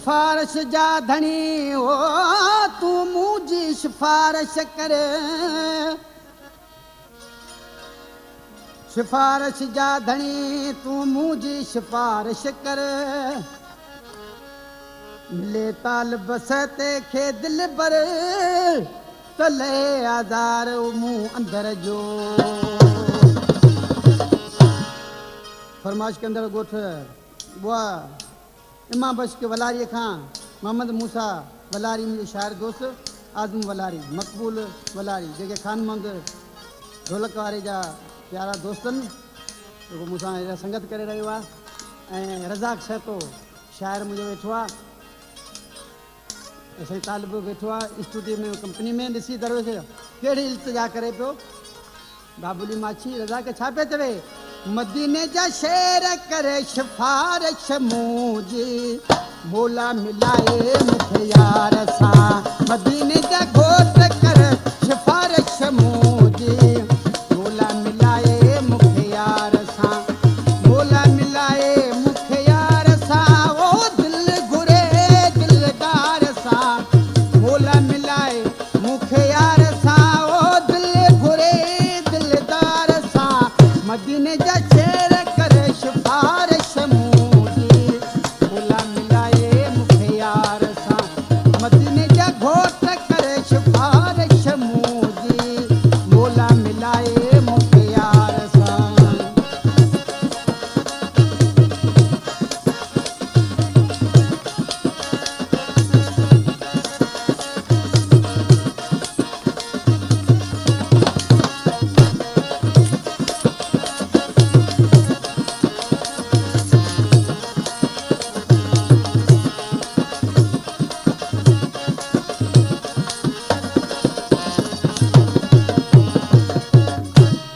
सिफारिश जा धणी ओ तूं मुंहिंजी सिफारिश कर सिफारिश जा धणी तूं मुंहिंजी सिफारिश कर मिले तालिब सते खे दिल भर तले आज़ार मूं अंदर जो फरमाइश के अंदर गोठ बुआ इमाम बश के वलारी खां मोहम्मद मूसा वलारी मुंहिंजो शाइर दोस्त आज़म वलारी मक़बूल वलारी जेके खान मंद ढोलक वारे जा प्यारा दोस्तनि जेको मूंसां अहिड़ा संगत करे रहियो आहे ऐं रज़ाक सहतो शाइर मुंहिंजो वेठो आहे असांजी तालिब वेठो आहे स्टूडियो में कंपनी में ॾिसी दरवेश कहिड़ी इल्तिजा करे पियो बाबुली माछी रज़ा खे छा पियो चवे मदीने जा शेर करे सिफारिश मुंहिंजी मोला मिलाए मूंखे यार सां मदीने जा घोट करे सिफारिश मुंहिंजी मोला मिलाए मूंखे यार सां मोला मिलाए मूंखे यार सां ओ दिल घुरे दिलदार सां मोला मिलाए मूंखे यार सां ओ दिल घुरे दिलदार सां मदीने जा शेर करे सिफारिश मुंहिंजी मोला मिलाए मूंखे यार सां मदीने जा घोट करे सिफारिश मुंहिंजी मोला मिलाए मूंखे यार सां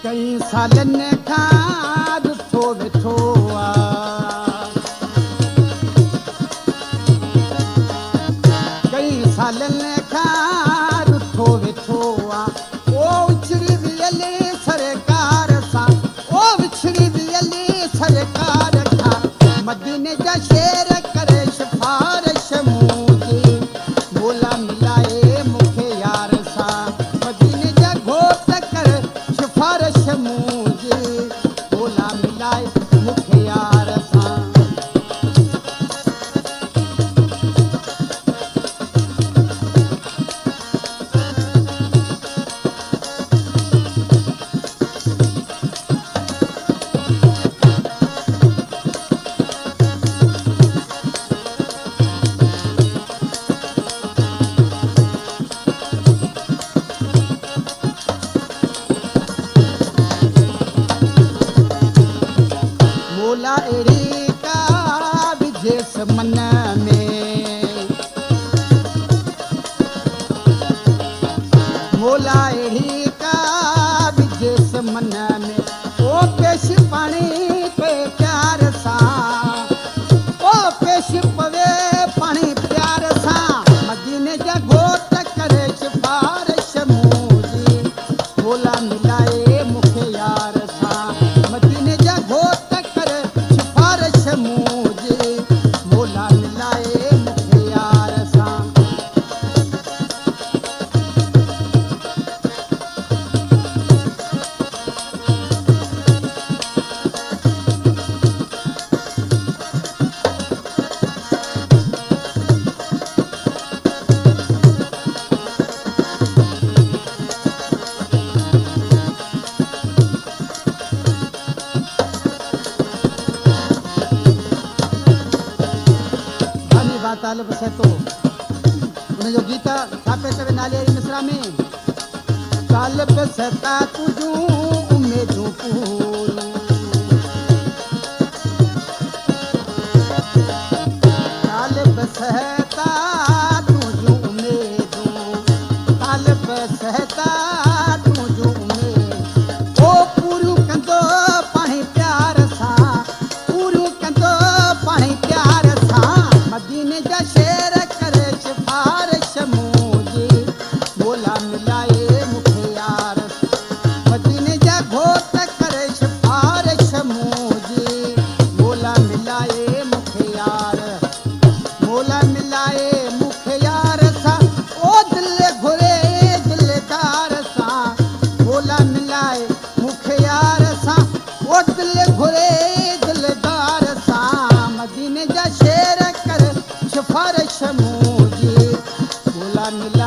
कई सालनि खां ॾिठो वेठो आहे कई सालनि खां ॾिठो वेठो आहे ओ विछड़ी वियल सरकार सां ओ विछड़ी वियल सरकार खां मदीने जा शेर करे सिफारिश मुंहिंजी मोला मिलाए मूंखे यार सां मदीने जा घोट करे सिफारिश मुंहिंजी मोला मिलाए मूंखे यार सां मोला अहिड़ी का विझेस मन में मोला अहिड़ी का विझेस मन में ओ पेश पाणी पे प्यार सां ओ पेश पवे पाणी प्यार सां मदीने जा घोट करे सिफारिश मुंहिंजी मोला मिलाए मूंखे यार सां मदीने जा घोट करे सिफारिश मुंहिंजी मोला मिलाए मूंखे यार सां तालिब सहतो उनजो गीत छा पियो चवे नाले मिसरा में तालिब सहता तुझूं उमेदूं पूरूं तालिब सहता तुझूं उमेदूं तालिब सहता तुझूं उमेद ओ पूरियूं कंदो पाणी प्यार सां पूरियूं कंदो पाणी प्यार सां मदीने जा शेर करे सिफारिश मुंहिंजी मोला मिलाए मूंखे यार मदीने जा घोट करे मिले